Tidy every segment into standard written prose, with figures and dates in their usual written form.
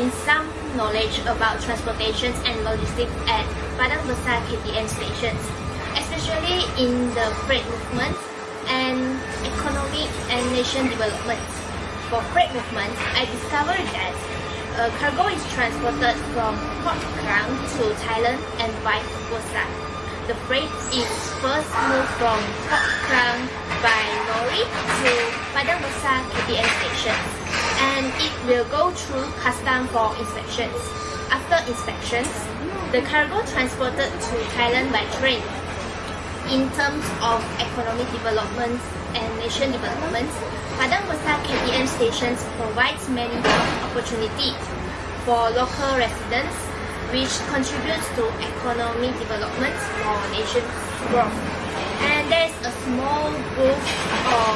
gain some knowledge about transportation and logistics at Padang Besar KTM stations, especially in the freight movement and economic and nation development. For freight movement, I discovered that cargo is transported from Port Klang to Thailand and vice versa. The freight is first moved from Port Klang by lorry to Padang Besar KTM stations, and it will go through custom for inspections. After inspections, the cargo transported to Thailand by train. In terms of economic development and nation development, Padang Besar KTM stations provides many job opportunities for local residents, which contributes to economic development for nation's growth. And there is a small booth or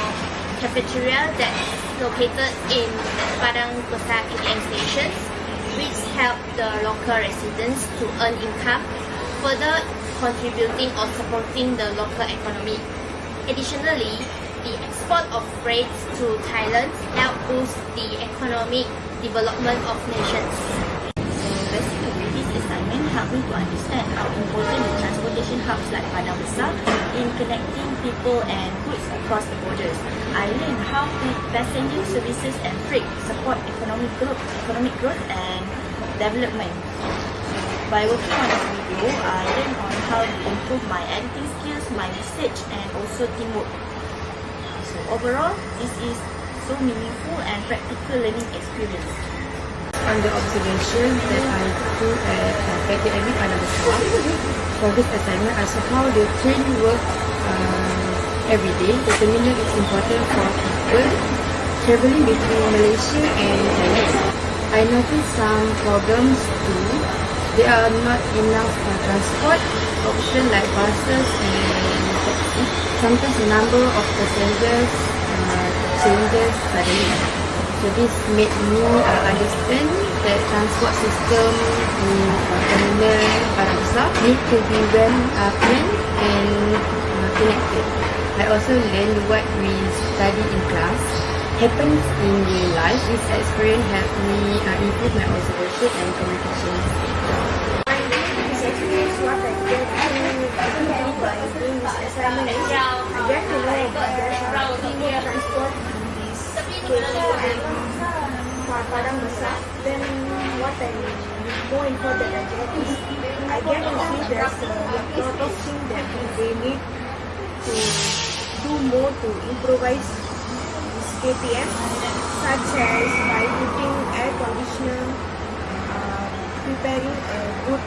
cafeteria that's located in Padang Besar KTM stations, which help the local residents to earn income, further contributing or supporting the local economy. Additionally, the export of freight to Thailand help boost the economic development of nations. So basically, this assignment helped me to understand how important the transportation hubs like Padang Besar in connecting people and goods across the borders. I learned how passenger services and freight support economic growth and development. By working on this video, I learned on how to improve my editing skills, my research, and also teamwork. So overall, this is so meaningful and practical learning experience. On the observation that I do at KTM Padang Besar, for this assignment, I saw how the train work every day. The terminal is important for people traveling between Malaysia and Thailand. I noticed some problems too. There are not enough transport options like buses and taxi. Sometimes the number of passengers changes suddenly. So this made me understand that transport system in terminal Padang Besar need to be well planned and connected. I also learned what we study in class happens in real life. This experience helped me improve my observation and communication skills. This experience, what I get to know by doing this assignment is I get to know about the teamwork transport in this KTM Padang Besar. Then what I more important I get is I get to see there's a lot of things that they need to do more to improvise this KTM, such as by putting air conditioner, preparing a good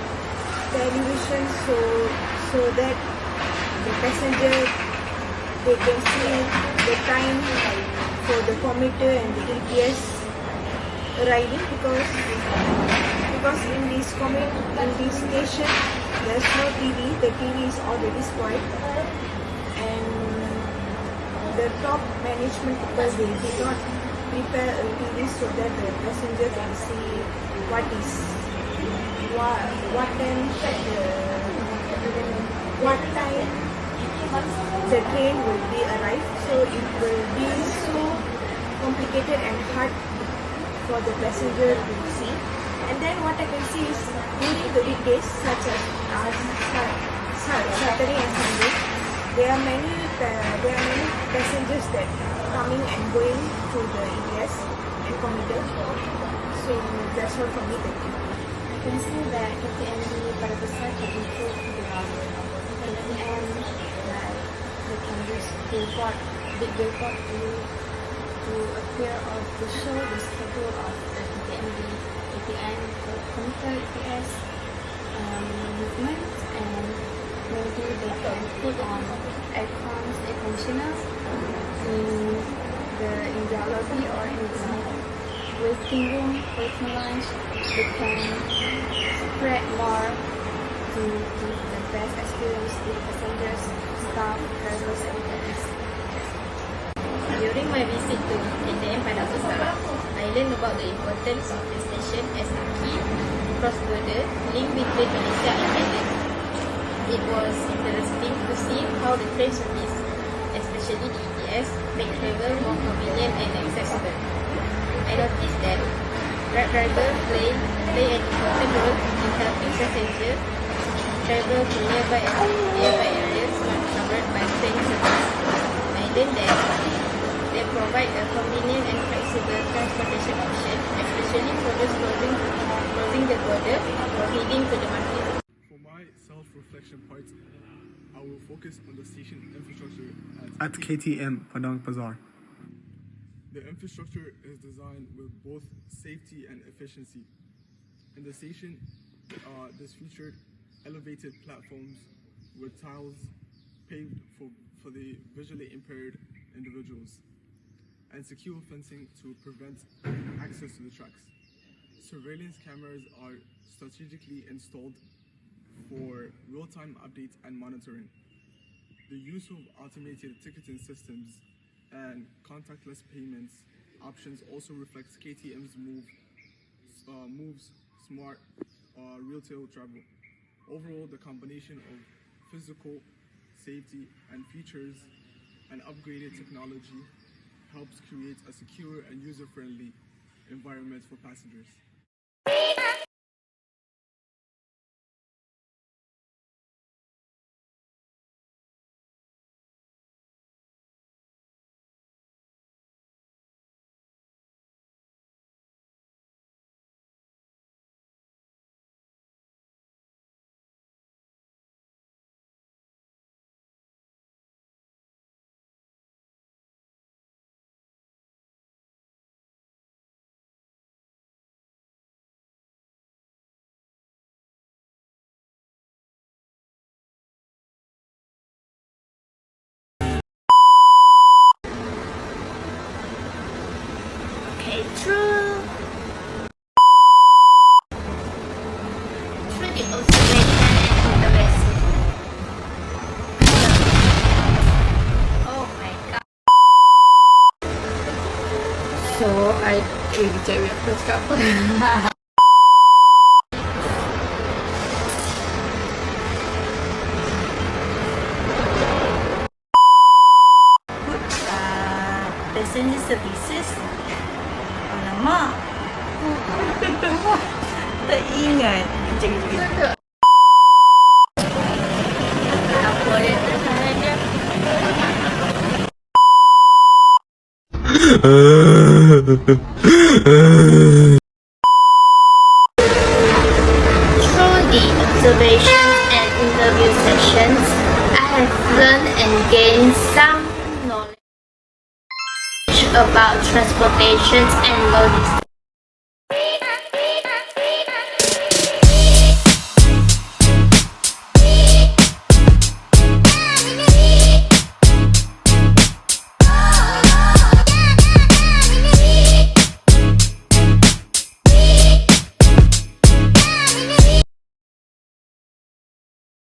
television so that the passenger they can see the time for the commuter and the ETS arriving, because in this station there's no TV. The TV is already spoiled, and the top management people they did not prepare a TV so that the passenger can see what time the train will be arrived. So it will be so complicated and hard for the passenger to see. And then what I can see is during the weekdays such as Saturday and Sunday, there are many passengers that coming and going to the ETS and commuter. So that's all for me. Thank you. I can see that KTM Padang Besar can improve their KTM, like they can use big billboard to appear or to show the schedule of the KTM commuter ETS movement, and maybe they can put on aircons, air conditioners in their lobby or in the waiting room, waiting lounge. They can spread more to give the best experience to passengers, staff, drivers, and guests. During my visit to KTM Padang Besar, I learned about the importance of the station as a key cross-border link between Malaysia and Thailand. It was interesting to see how the train service, especially the ETS, make travel more convenient and accessible. I noticed that Grab drivers play an important role in helping passengers travel to nearby areas not covered by train service. And then they provide a convenient and flexible transportation option, especially for those crossing the border or heading to the market. For my self-reflection part, I will focus on the station infrastructure at KTM Padang Besar. The infrastructure is designed with both safety and efficiency. In the station, this featured elevated platforms with tiles paved for the visually impaired individuals, and secure fencing to prevent access to the tracks. Surveillance cameras are strategically installed for real-time updates and monitoring. The use of automated ticketing systems and contactless payments options also reflects KTM's moves smart retail travel. Overall, the combination of physical safety and features and upgraded technology helps create a secure and user-friendly environment for passengers. Okay, through the observation and observation. Oh my god. So I cakap apa? Passenger services. Alamak. Tak ingat. Sekejap. Apa dia tersalah dia? Through the observations and interview sessions, I have learned and gained some knowledge about transportation and logistics.